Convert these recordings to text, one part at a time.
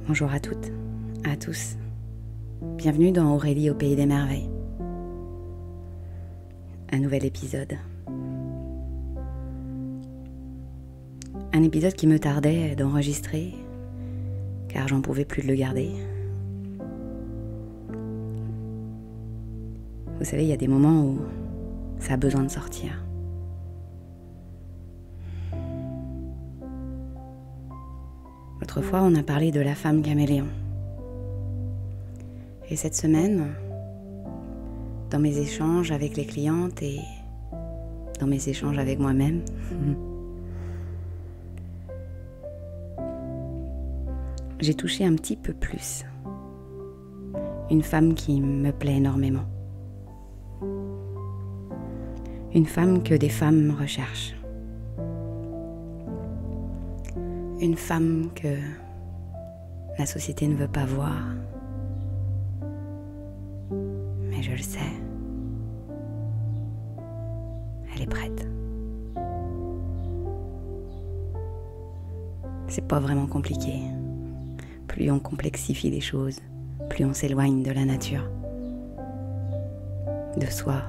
Bonjour à toutes, à tous. Bienvenue dans Aurélie au Pays des Merveilles. Un nouvel épisode. Un épisode qui me tardait d'enregistrer, car j'en pouvais plus de le garder. Vous savez, il y a des moments où ça a besoin de sortir. L'autre fois, on a parlé de la femme caméléon. Et cette semaine, dans mes échanges avec les clientes et dans mes échanges avec moi-même, j'ai touché un petit peu plus une femme qui me plaît énormément. Une femme que des femmes recherchent. Une femme que la société ne veut pas voir. Mais je le sais. Elle est prête. C'est pas vraiment compliqué. Plus on complexifie les choses, plus on s'éloigne de la nature, de soi.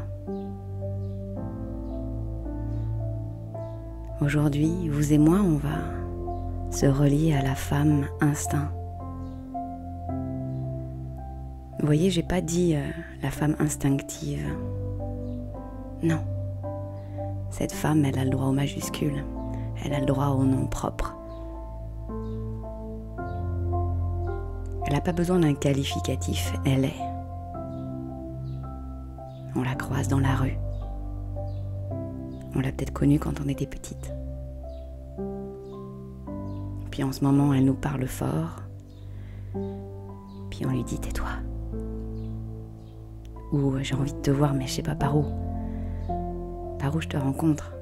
Aujourd'hui, vous et moi, on va se relier à la femme instinct. Vous voyez, j'ai pas dit la femme instinctive. Non. Cette femme, elle a le droit au majuscule. Elle a le droit au nom propre. Elle n'a pas besoin d'un qualificatif, elle est. On la croise dans la rue. On l'a peut-être connue quand on était petite. Puis en ce moment, elle nous parle fort. Puis on lui dit « tais-toi ». Ou « j'ai envie de te voir, mais je sais pas par où. Par où je te rencontre ».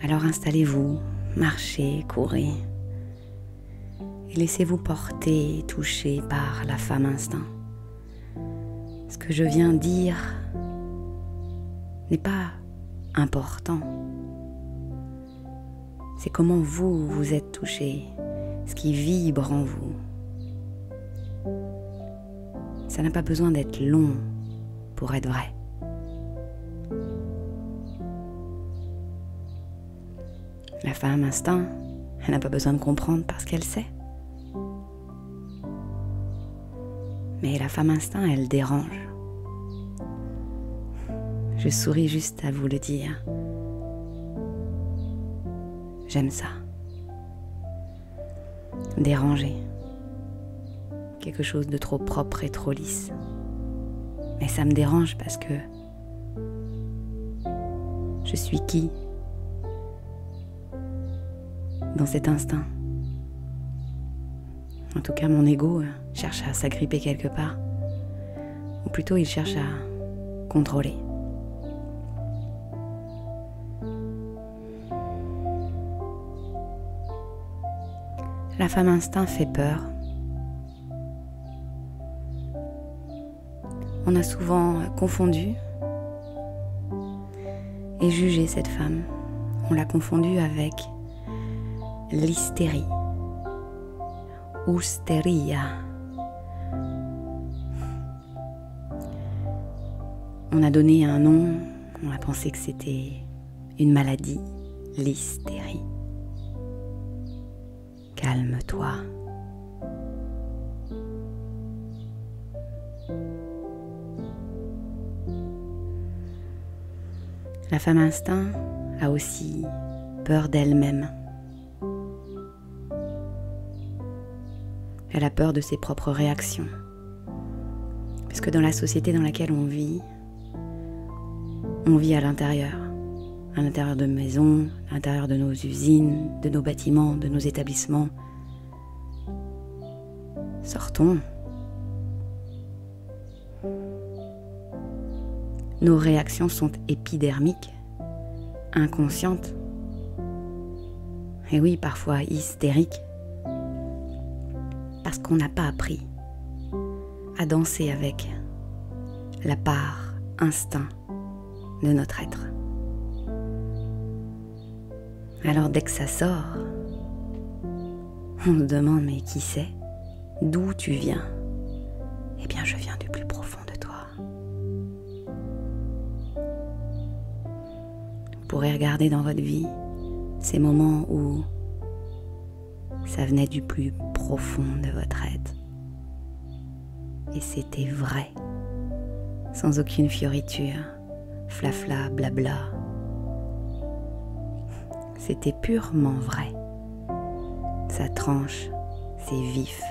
Alors installez-vous, marchez, courez. Et laissez-vous porter et toucher par la femme instinct. Ce que je viens dire n'est pas important. C'est comment vous, vous êtes touché, ce qui vibre en vous. Ça n'a pas besoin d'être long pour être vrai. La femme instinct, elle n'a pas besoin de comprendre parce qu'elle sait. Mais la femme instinct, elle dérange. Je souris juste à vous le dire. J'aime ça. Déranger. Quelque chose de trop propre et trop lisse. Mais ça me dérange parce que je suis qui dans cet instinct? En tout cas, mon ego cherche à s'agripper quelque part. Ou plutôt, il cherche à contrôler. La femme instinct fait peur. On a souvent confondu et jugé cette femme. On l'a confondue avec l'hystérie. Hystéria. On a donné un nom, on a pensé que c'était une maladie, l'hystérie. Calme-toi. La femme instinct a aussi peur d'elle-même. Elle a peur de ses propres réactions. Parce que dans la société dans laquelle on vit à l'intérieur de maisons, à l'intérieur de nos usines, de nos bâtiments, de nos établissements. Sortons. Nos réactions sont épidermiques, inconscientes, et oui, parfois hystériques, parce qu'on n'a pas appris à danser avec la part instinct de notre être. Alors dès que ça sort, on se demande mais qui c'est? D'où tu viens? Eh bien je viens du plus profond de toi. Vous pourrez regarder dans votre vie ces moments où ça venait du plus profond de votre être. Et c'était vrai, sans aucune fioriture, flafla, blabla. C'était purement vrai. Ça tranche, c'est vif.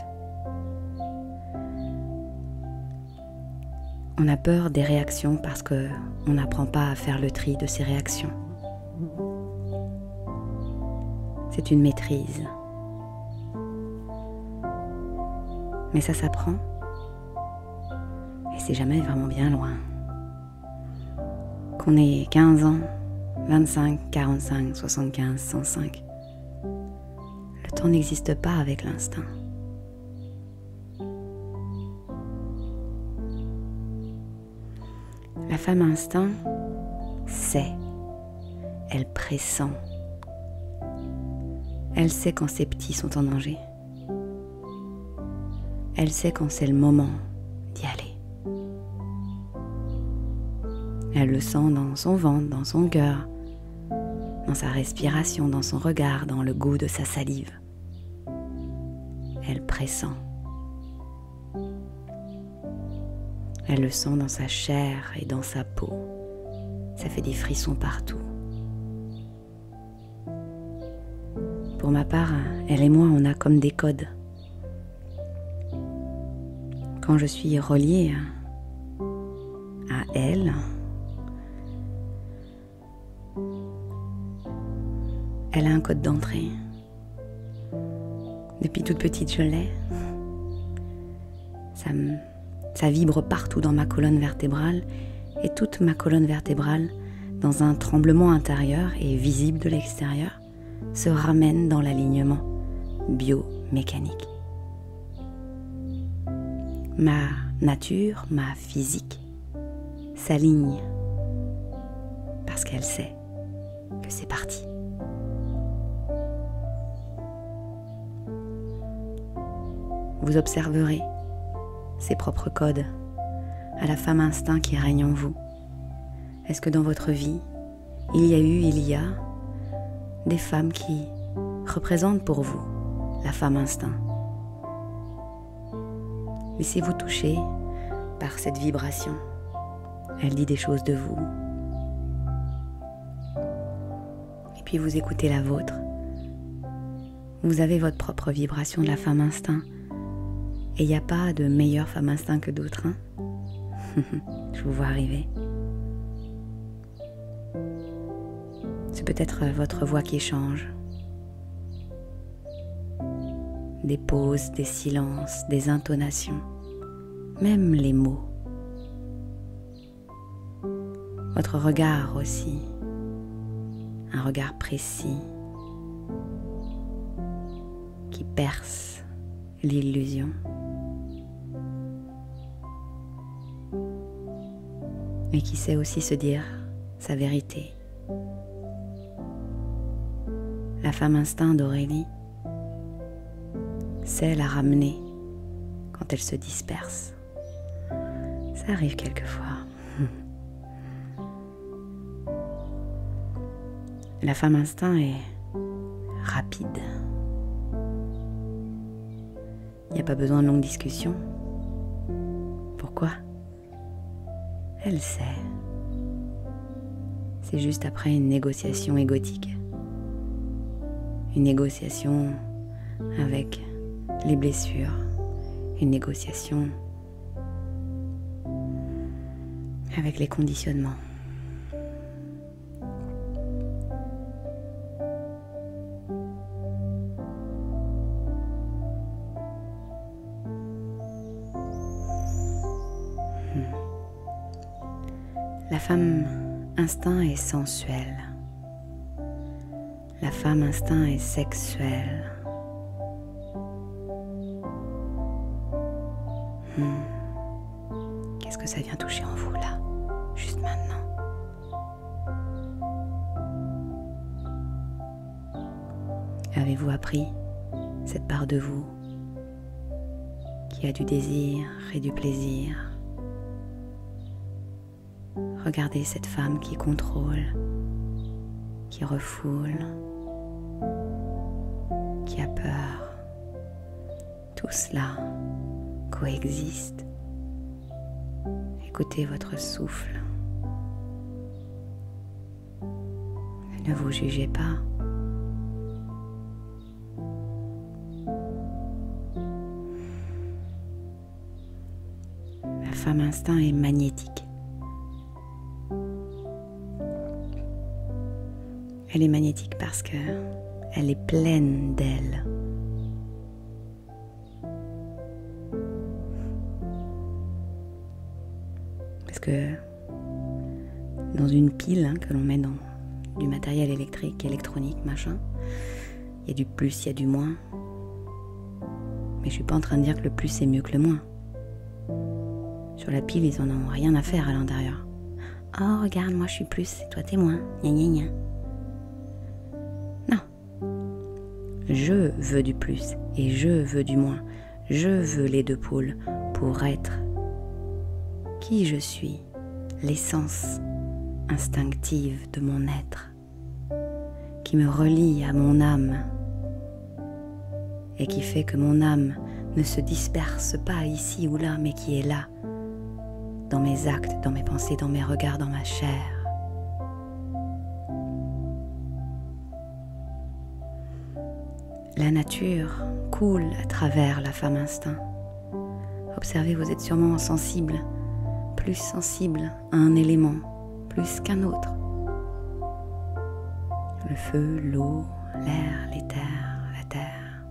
On a peur des réactions parce qu'on n'apprend pas à faire le tri de ces réactions. C'est une maîtrise. Mais ça s'apprend. Et c'est jamais vraiment bien loin. Qu'on ait 15 ans, 25, 45, 75, 105. Le temps n'existe pas avec l'instinct. La femme instinct sait, elle pressent. Elle sait quand ses petits sont en danger. Elle sait quand c'est le moment d'y aller. Elle le sent dans son ventre, dans son cœur, dans sa respiration, dans son regard, dans le goût de sa salive. Elle pressent. Elle le sent dans sa chair et dans sa peau. Ça fait des frissons partout. Pour ma part, elle et moi, on a comme des codes. Quand je suis reliée à elle, elle a un code d'entrée. Depuis toute petite, je l'ai. Ça vibre partout dans ma colonne vertébrale et toute ma colonne vertébrale, dans un tremblement intérieur et visible de l'extérieur, se ramène dans l'alignement biomécanique. Ma nature, ma physique s'aligne parce qu'elle sait que c'est parti. Vous observerez ses propres codes à la femme instinct qui règne en vous. Est-ce que dans votre vie, il y a des femmes qui représentent pour vous la femme instinct? Laissez-vous toucher par cette vibration. Elle dit des choses de vous. Et puis vous écoutez la vôtre. Vous avez votre propre vibration de la femme instinct. Et il n'y a pas de meilleure femme instinct que d'autres, hein? Je vous vois arriver. C'est peut-être votre voix qui change. Des pauses, des silences, des intonations, même les mots. Votre regard aussi, un regard précis qui perce l'illusion. Et qui sait aussi se dire sa vérité. La femme instinct d'Aurélie sait la ramener quand elle se disperse. Ça arrive quelquefois. La femme instinct est rapide. Il n'y a pas besoin de longues discussions. Pourquoi ? Elle sait. C'est juste après une négociation égotique. Une négociation avec les blessures. Une négociation avec les conditionnements. La femme instinct est sensuelle. La femme instinct est sexuelle. Qu'est-ce que ça vient toucher en vous là, juste maintenant? Avez-vous appris cette part de vous qui a du désir et du plaisir? Regardez cette femme qui contrôle, qui refoule, qui a peur. Tout cela coexiste. Écoutez votre souffle. Ne vous jugez pas. La femme instinct est magnétique. Elle est magnétique parce que elle est pleine d'elle. Parce que dans une pile que l'on met dans du matériel électrique, électronique, machin, il y a du plus, il y a du moins. Mais je suis pas en train de dire que le plus est mieux que le moins. Sur la pile, ils en ont rien à faire à l'intérieur. Oh, regarde, moi je suis plus et toi t'es moins. Gna gna gna. Je veux du plus et je veux du moins. Je veux les deux pôles pour être qui je suis, l'essence instinctive de mon être, qui me relie à mon âme et qui fait que mon âme ne se disperse pas ici ou là, mais qui est là, dans mes actes, dans mes pensées, dans mes regards, dans ma chair. La nature coule à travers la femme instinct. Observez, vous êtes sûrement sensible, plus sensible à un élément, plus qu'un autre. Le feu, l'eau, l'air, l'éther, la terre.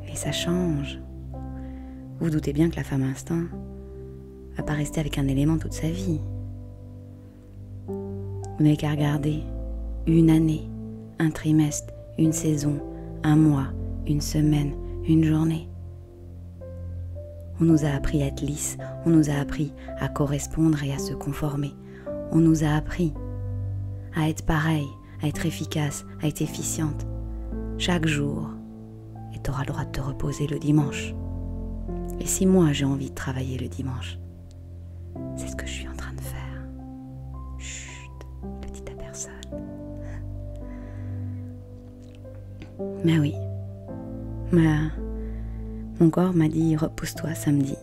Et ça change. Vous vous doutez bien que la femme instinct va pas rester avec un élément toute sa vie. Vous n'avez qu'à regarder une année, un trimestre, une saison, un mois, une semaine, une journée. On nous a appris à être lisse, on nous a appris à correspondre et à se conformer. On nous a appris à être pareil, à être efficace, à être efficiente chaque jour. Et tu auras le droit de te reposer le dimanche. Et si moi j'ai envie de travailler le dimanche, c'est ce que je suis en train de faire. Chut, le dis à personne. Mais oui, mon corps m'a dit repose-toi samedi,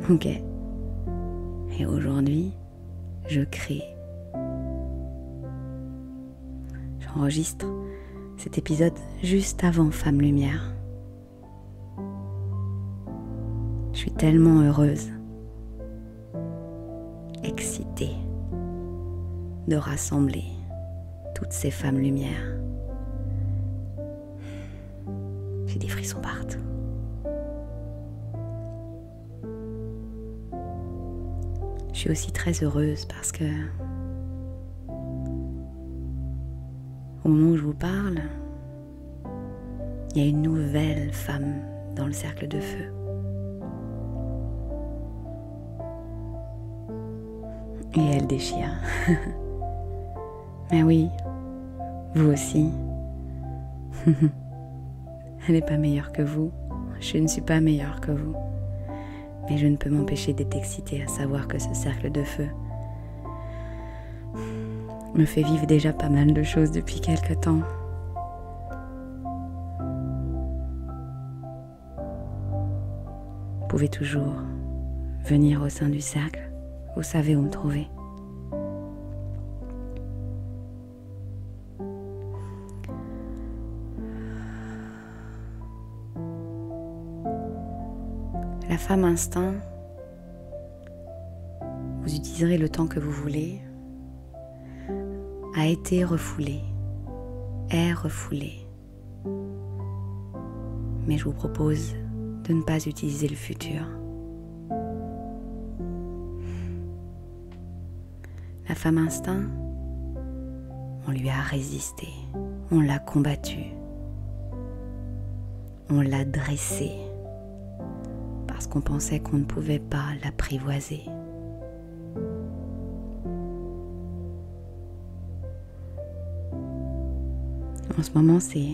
ok. Et aujourd'hui, je crée. J'enregistre cet épisode juste avant Femme Lumière. Je suis tellement heureuse, excitée de rassembler toutes ces femmes lumière. J'ai des frissons partout. Je suis aussi très heureuse parce que au moment où je vous parle, il y a une nouvelle femme dans le cercle de feu. Et elle déchire. Mais oui, vous aussi. Elle n'est pas meilleure que vous. Je ne suis pas meilleure que vous. Mais je ne peux m'empêcher d'être excitée à savoir que ce cercle de feu me fait vivre déjà pas mal de choses depuis quelque temps. Vous pouvez toujours venir au sein du cercle. Vous savez où me trouver. La femme instinct, vous utiliserez le temps que vous voulez, a été refoulée, est refoulée. Mais je vous propose de ne pas utiliser le futur. La femme instinct, on lui a résisté, on l'a combattue, on l'a dressée. parce qu'on pensait qu'on ne pouvait pas l'apprivoiser. En ce moment, c'est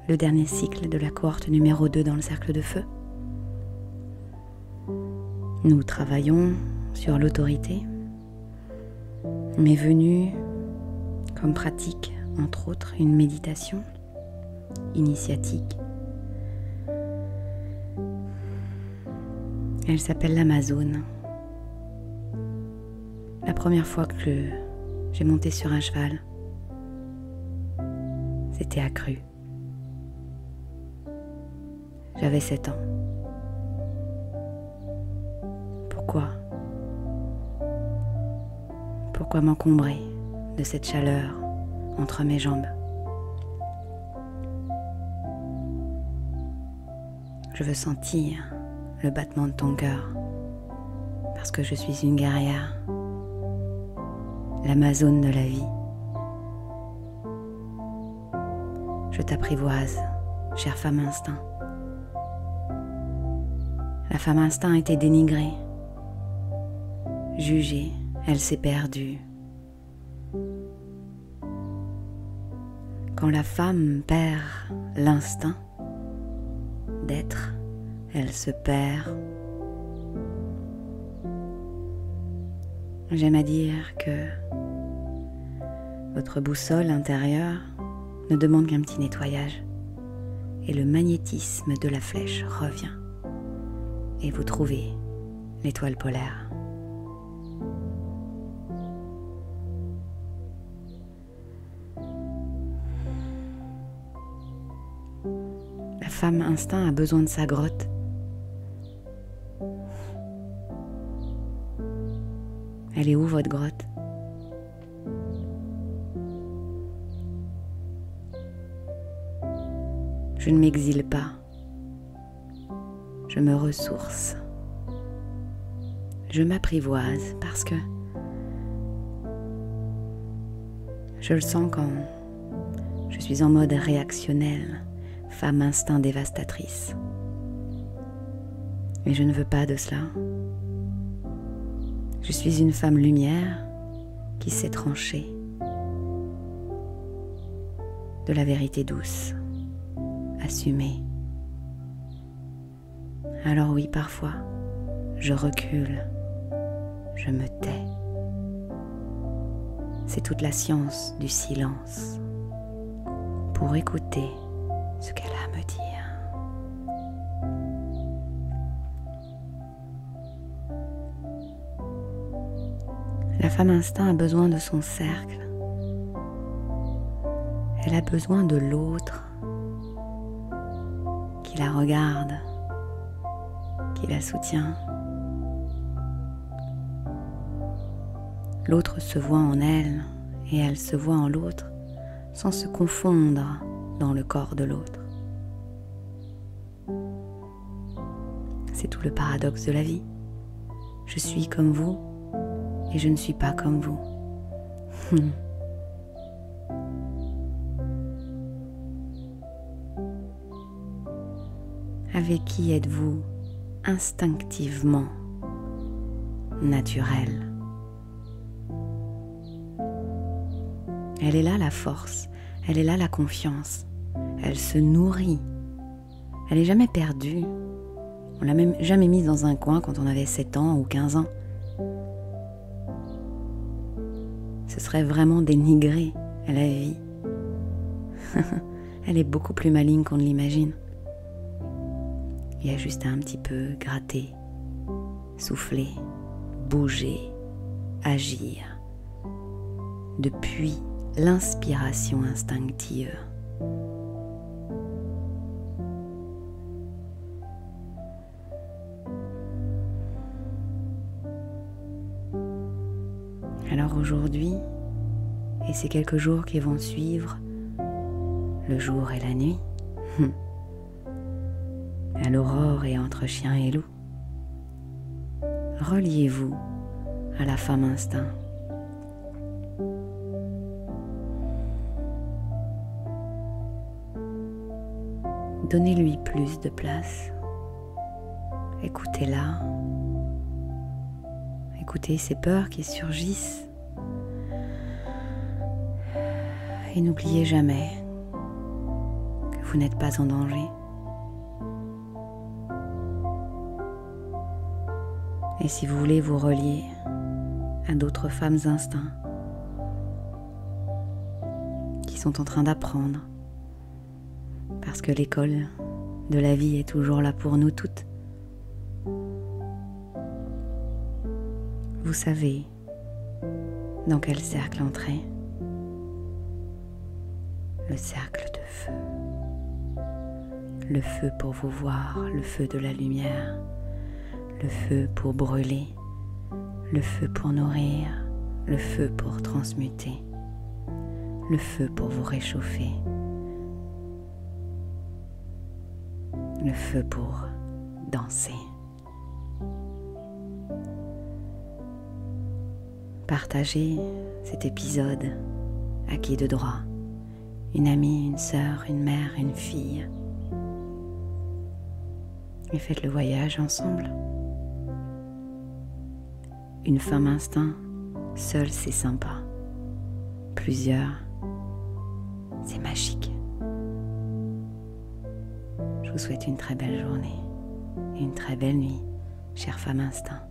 le dernier cycle de la cohorte numéro 2 dans le cercle de feu. Nous travaillons sur l'autorité, m'est venue comme pratique, entre autres, une méditation initiatique. Elle s'appelle l'Amazone. La première fois que j'ai monté sur un cheval, c'était à Cru. J'avais 7 ans. Pourquoi m'encombrer de cette chaleur entre mes jambes? Je veux sentir le battement de ton cœur, parce que je suis une guerrière, l'Amazone de la vie. Je t'apprivoise, chère femme instinct. La femme instinct a été dénigrée, jugée, elle s'est perdue. Quand la femme perd l'instinct d'être, elle se perd. J'aime à dire que votre boussole intérieure ne demande qu'un petit nettoyage et le magnétisme de la flèche revient et vous trouvez l'étoile polaire. La femme instinct a besoin de sa grotte. Elle est où votre grotte? Je ne m'exile pas. Je me ressource. Je m'apprivoise parce que je le sens quand je suis en mode réactionnel, femme instinct dévastatrice. Mais je ne veux pas de cela. Je suis une femme lumière qui sait trancher de la vérité douce, assumée. Alors oui, parfois, je recule, je me tais. C'est toute la science du silence pour écouter ce qu'elle a à me dire. La femme instinct a besoin de son cercle. Elle a besoin de l'autre qui la regarde, qui la soutient. L'autre se voit en elle et elle se voit en l'autre sans se confondre dans le corps de l'autre. C'est tout le paradoxe de la vie. Je suis comme vous et je ne suis pas comme vous. Avec qui êtes-vous instinctivement naturel? Elle est là la force, elle est là la confiance, elle se nourrit, elle n'est jamais perdue. On l'a même jamais mise dans un coin quand on avait 7 ans ou 15 ans. Ce serait vraiment dénigrer la vie. Elle est beaucoup plus maligne qu'on ne l'imagine. Il y a juste à un petit peu gratter, souffler, bouger, agir. Depuis l'inspiration instinctive. Alors aujourd'hui, et ces quelques jours qui vont suivre, le jour et la nuit, à l'aurore et entre chien et loup, reliez-vous à la femme instinct. Donnez-lui plus de place. Écoutez-la. Écoutez ces peurs qui surgissent. Et n'oubliez jamais que vous n'êtes pas en danger. Et si vous voulez vous relier à d'autres femmes instincts qui sont en train d'apprendre, parce que l'école de la vie est toujours là pour nous toutes, vous savez dans quel cercle entrer. Le cercle de feu. Le feu pour vous voir, le feu de la lumière, le feu pour brûler, le feu pour nourrir, le feu pour transmuter, le feu pour vous réchauffer, le feu pour danser. Partagez cet épisode à qui de droit, une amie, une sœur, une mère, une fille, et faites le voyage ensemble. Une femme instinct, seule c'est sympa. Plusieurs, c'est magique. Je vous souhaite une très belle journée et une très belle nuit, chère femme instinct.